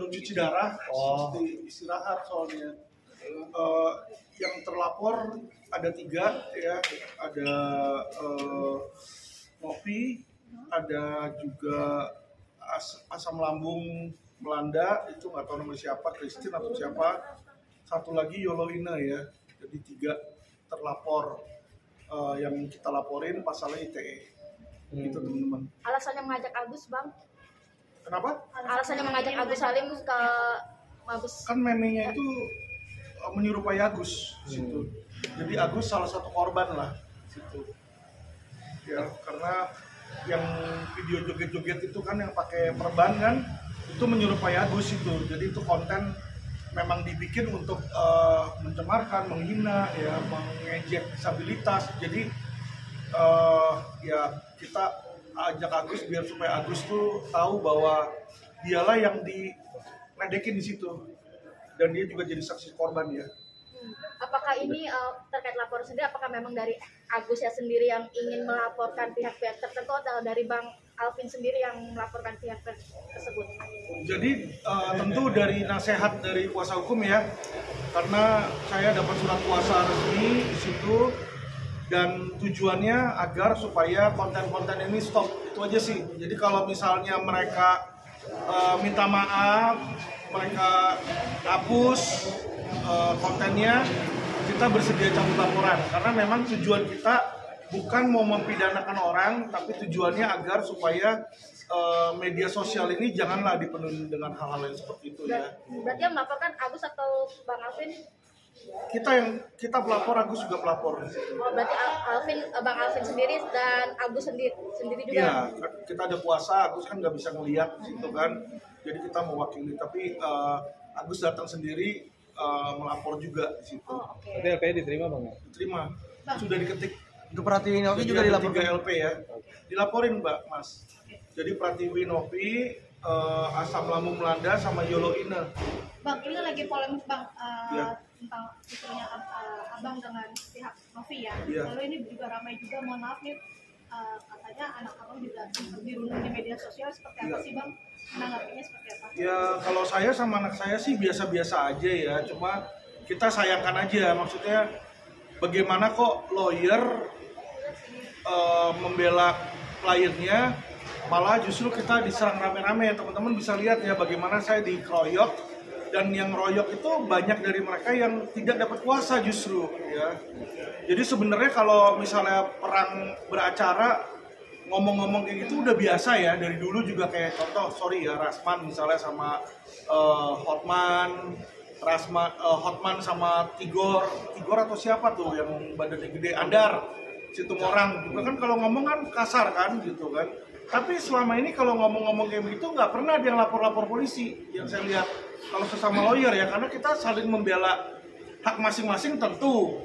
baru cuci darah, mesti istirahat soalnya. Yang terlapor ada 3 ya, ada Novi, ada juga asam lambung melanda, itu nggak tahu namanya siapa, Christine atau siapa. Satu lagi Yoloina ya, jadi 3 terlapor yang kita laporin pasalnya ITE. Gitu teman-teman. Alasannya mengajak Agus, Bang? Kenapa? Alasannya mengajak Agus Salim ke Mabes. Kan memangnya itu menyerupai Agus situ. Jadi Agus salah satu korban lah situ. Ya, karena yang video joget-joget itu kan yang pakai perban kan, itu menyerupai Agus itu. Jadi itu konten memang dibikin untuk mencemarkan, menghina, ya, mengejek disabilitas. Jadi ya kita ajak Agus biar supaya Agus tuh tahu bahwa dialah yang diledekin di situ dan dia juga jadi saksi korban ya. Apakah ini terkait laporan sendiri, apakah memang dari Agus ya sendiri yang ingin melaporkan pihak-pihak tertentu atau dari Bang Alvin sendiri yang melaporkan pihak tersebut? Jadi tentu dari nasihat dari kuasa hukum ya, karena saya dapat surat kuasa resmi di situ dan tujuannya agar supaya konten-konten ini stop, itu aja sih. Jadi kalau misalnya mereka minta maaf, mereka hapus kontennya, kita bersedia cabut laporan karena memang tujuan kita bukan mau mempidanakan orang, tapi tujuannya agar supaya media sosial ini janganlah dipenuhi dengan hal-hal yang seperti itu ya. Berarti yang melaporkan Agus atau Bang Alvin? Kita pelapor, Agus juga pelapor. Oh, berarti Bang Alvin sendiri dan Agus sendiri juga? Iya, kita ada kuasa, Agus kan nggak bisa ngelihat gitu kan, jadi kita mewakili. Tapi Agus datang sendiri melapor juga di situ. Oh, okay. Tapi LP diterima Bang? Diterima, sudah diketik. Untuk Pratiwi Novi juga dilaporkan? 3 LP ya, dilaporin Mbak Mas. Jadi Pratiwi Novi, asam lambung melanda sama Yoloina. Bang, ini lagi polemik Bang Ya. tentang istrinya Abang dengan pihak Novi ya. Ya. Lalu ini juga ramai juga, mohon maaf nih, katanya anak Abang juga dirundung di media sosial, seperti apa Ya. sih Bang? Menanggapinya seperti apa? Ya kalau saya sama anak saya sih biasa-biasa aja ya, cuma kita sayangkan aja, maksudnya bagaimana kok lawyer membela kliennya, malah justru kita diserang rame-rame. Teman-teman bisa lihat ya bagaimana saya dikeroyok, dan yang royok itu banyak dari mereka yang tidak dapat kuasa justru ya. Jadi sebenarnya kalau misalnya perang beracara ngomong-ngomong kayak gitu udah biasa ya, dari dulu juga kayak contoh Rasman misalnya sama Hotman sama Tigor atau siapa tuh yang badannya gede, Andar Situmorang juga kan kalau ngomong kan kasar kan gitu kan. Tapi selama ini kalau ngomong-ngomong kayak begitu nggak pernah ada yang lapor-lapor polisi yang saya lihat kalau sesama lawyer ya, karena kita saling membela hak masing-masing. Tentu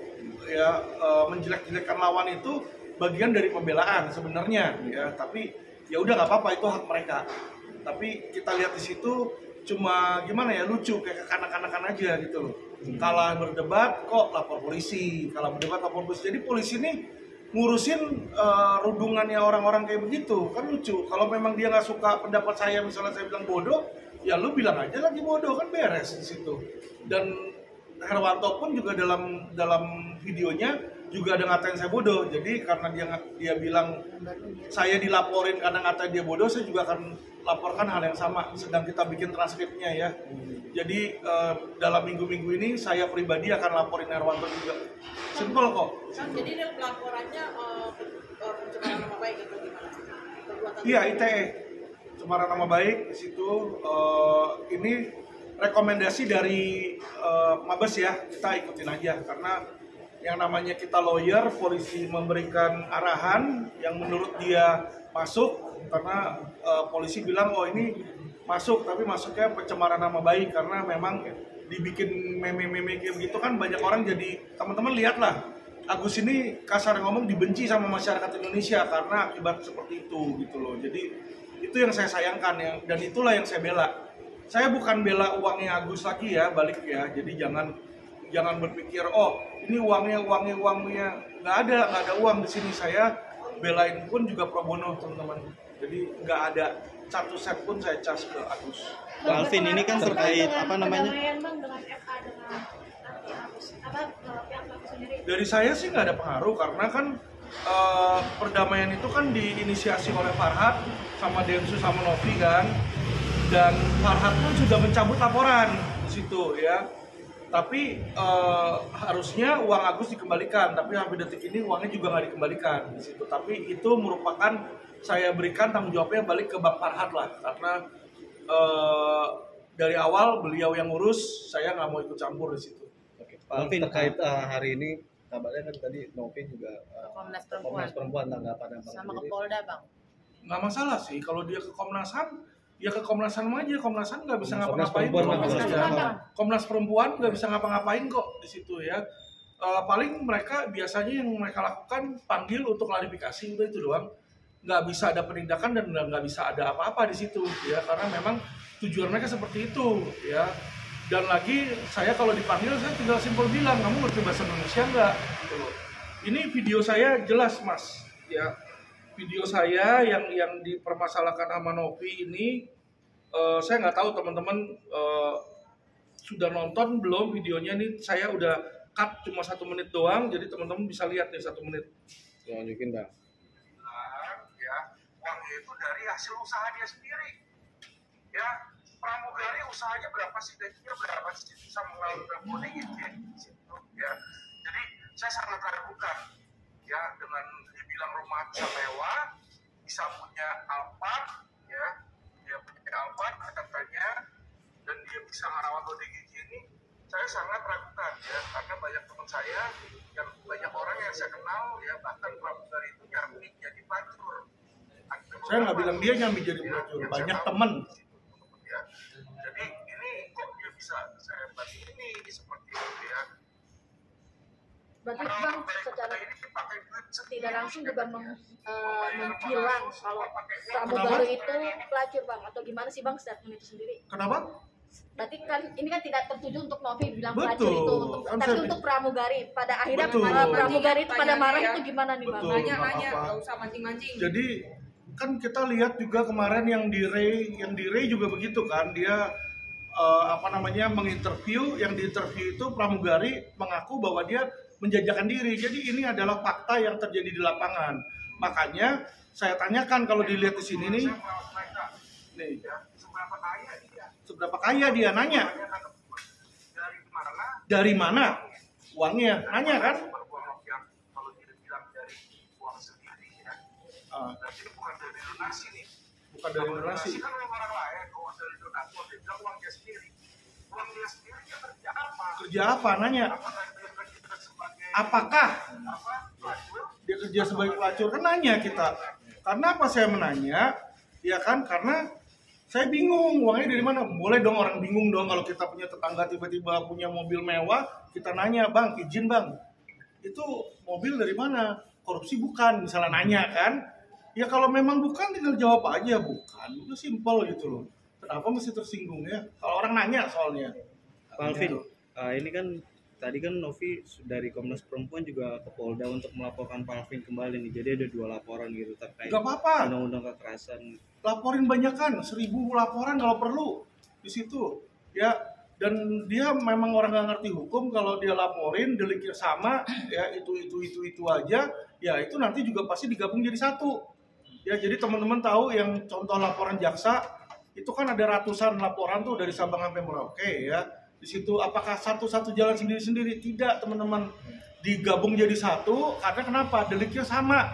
ya menjelek-jelekkan lawan itu bagian dari pembelaan sebenarnya ya, tapi ya udah nggak apa-apa, itu hak mereka. Tapi kita lihat di situ cuma gimana ya, lucu kayak kekanak-kanakan aja gitu loh. Kalah berdebat kok lapor polisi, kalah berdebat lapor polisi. Jadi polisi ini ngurusin rundungannya orang-orang kayak begitu kan lucu. Kalau memang dia nggak suka pendapat saya, misalnya saya bilang bodoh, ya lu bilang aja lagi bodoh, kan beres di situ. Dan Herwanto pun juga dalam videonya juga ada ngatain saya bodoh. Jadi karena dia bilang saya dilaporin karena ngatain dia bodoh, saya juga akan laporkan hal yang sama. Sedang kita bikin transkripnya ya. Jadi dalam minggu-minggu ini saya pribadi akan laporin Herwanto juga. Simpel kok. Jadi laporannya pencemaran nama baik atau gimana? Iya, ITE. Pencemaran nama baik di situ. Ini rekomendasi dari Mabes ya, kita ikutin aja karena yang namanya kita lawyer, polisi memberikan arahan yang menurut dia masuk, karena polisi bilang oh ini masuk, tapi masuknya pencemaran nama baik karena memang dibikin meme-meme kayak begitu kan banyak orang jadi, teman-teman lihatlah Agus ini kasar ngomong dibenci sama masyarakat Indonesia karena akibat seperti itu gitu loh. Jadi itu yang saya sayangkan dan itulah yang saya bela. Saya bukan bela uangnya Agus lagi ya, balik ya. Jadi jangan berpikir oh ini uangnya nggak ada uang di sini. Saya belain pun juga pro bono teman-teman. Jadi nggak ada 1 sen pun saya cas ke Agus. Pak Alvin, ini kan terkait apa namanya? Perdamaian Bang dengan FA dengan Agus pihak Agus sendiri. Dari saya sih nggak ada pengaruh karena kan perdamaian itu kan diinisiasi oleh Farhad sama Densus sama Novi kan, dan Farhad pun sudah mencabut laporan di situ ya. Tapi harusnya uang Agus dikembalikan, tapi sampai detik ini uangnya juga nggak dikembalikan di situ. Tapi itu merupakan saya berikan tanggung jawabnya balik ke Bang Farhad lah, karena dari awal beliau yang ngurus, saya nggak mau ikut campur di situ. Oke. Pak Alvin, terkait hari ini kabarnya kan tadi Novi juga Komnas Komnas Perempuan tanggapan Bang sama sendiri. ke Polda Bang. Nggak masalah sih kalau dia ke Komnas HAM, ya ke Komnas HAM aja. Komnas HAM nggak bisa Komnas ngapa-ngapain. Perempuan, Komnas Perempuan nggak bisa ngapa-ngapain kok di situ ya. Paling mereka biasanya yang mereka lakukan panggil untuk klarifikasi, udah itu doang. Nggak bisa ada penindakan dan nggak bisa ada apa-apa di situ ya, karena memang tujuan mereka seperti itu ya. Dan lagi saya kalau dipanggil saya tinggal simpel bilang, kamu ngerti bahasa Indonesia nggak? Gitu loh. Ini video saya jelas mas ya. Video saya yang dipermasalahkan sama Novi ini, saya nggak tahu teman-teman sudah nonton belum videonya. Nih saya udah cut cuma 1 menit doang, jadi teman-teman bisa lihat nih 1 menit. Lanjutin Bang. Ya, uang itu dari hasil usaha dia sendiri. Ya, pramugari usahanya berapa sih? Dan dia berapa sih bisa mengelola mudik gitu ya. Jadi saya sangat ragukan ya dengan dibilang rumah bisa mewah, bisa punya Alphard ya, dia punya Alphard katanya, dan dia bisa merawat ODGJ ini. Saya sangat ragukan ya, karena banyak teman saya yang banyak orang yang saya kenal ya, bahkan pramugari itu nyambi jadi pelacur. Saya nggak bilang dia nyambi jadi pelacur, banyak teman ya. Jadi ini kok dia bisa saya bagi ini seperti itu ya. Berarti Bang secara tidak langsung juga menghilang kalau pramugari itu pelacur Bang, atau gimana sih Bang statement itu sendiri? Kenapa? Berarti kan ini kan tidak tertuju untuk Novi bilang Betul. pelacur itu, Kan tapi saya- untuk pramugari. Pada akhirnya Betul. pramugari itu pada marah Ya. itu gimana nih Bang? Betul. Nanya-nanya, apa-apa. nggak usah mancing-mancing. Jadi kan kita lihat juga kemarin yang di Ray juga begitu kan, dia menginterview, yang diinterview itu pramugari mengaku bahwa dia menjajakan diri. Jadi ini adalah fakta yang terjadi di lapangan. Makanya saya tanyakan kalau dilihat di sini nih, seberapa kaya dia nanya? Dari mana uangnya? Nanya kan? Bukan dari donasi. Kerja apa? Nanya. Apakah dia kerja sebagai pelacur? Kan nanya kita. Karena apa saya menanya? Ya kan, karena saya bingung uangnya dari mana. Boleh dong orang bingung dong kalau kita punya tetangga tiba-tiba punya mobil mewah, kita nanya, bang izin bang, itu mobil dari mana? Korupsi bukan, misalnya nanya kan. Ya kalau memang bukan tinggal jawab aja bukan, itu simpel gitu loh. Kenapa mesti tersinggung ya? Kalau orang nanya soalnya. Pak Alvin, ini kan tadi kan Novi dari Komnas Perempuan juga ke Polda untuk melaporkan Pak Alvin kembali nih. Jadi ada 2 laporan gitu terkait Gak apa-apa. undang-undang kekerasan. Laporin banyakan, 1000 laporan kalau perlu di situ ya. Dan dia memang orang nggak ngerti hukum, kalau dia laporin deliknya sama ya, itu aja ya, itu nanti juga pasti digabung jadi satu ya. Jadi teman-teman tahu yang contoh laporan jaksa itu kan ada ratusan laporan tuh dari Sabang sampai Merauke ya. Di situ apakah satu-satu jalan sendiri-sendiri? Tidak teman-teman, digabung jadi satu karena kenapa? Deliknya sama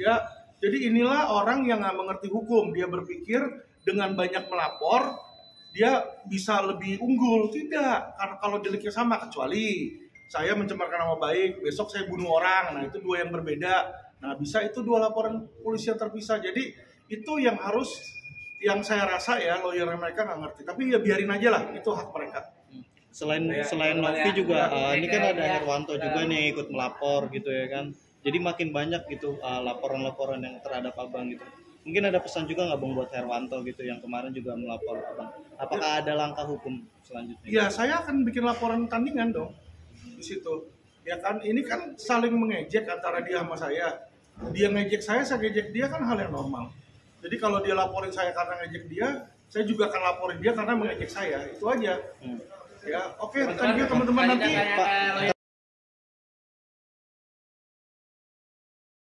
ya. Jadi inilah orang yang nggak mengerti hukum, dia berpikir dengan banyak melapor dia bisa lebih unggul. Tidak, karena kalau deliknya sama, kecuali saya mencemarkan nama baik, besok saya bunuh orang, nah itu 2 yang berbeda. Nah bisa itu 2 laporan polisi yang terpisah. Jadi itu yang harus, yang saya rasa ya lawyer mereka nggak ngerti. Tapi ya biarin aja lah, itu hak mereka. Selain Novi juga ini kan ada Herwanto juga nih ikut melapor gitu ya kan. Jadi makin banyak gitu laporan-laporan yang terhadap Abang gitu. Mungkin ada pesan juga nggak Bang buat Herwanto gitu yang kemarin juga melapor Abang. Apakah ada langkah hukum selanjutnya? Ya saya akan bikin laporan tandingan dong di situ. Ya kan, ini kan saling mengejek antara dia sama saya. Dia ngejek saya ngejek dia, kan hal yang normal. Jadi kalau dia laporin saya karena ngejek dia, saya juga akan laporin dia karena mengejek saya. Itu aja. Ya, oke, thank you teman-teman nanti. Pak,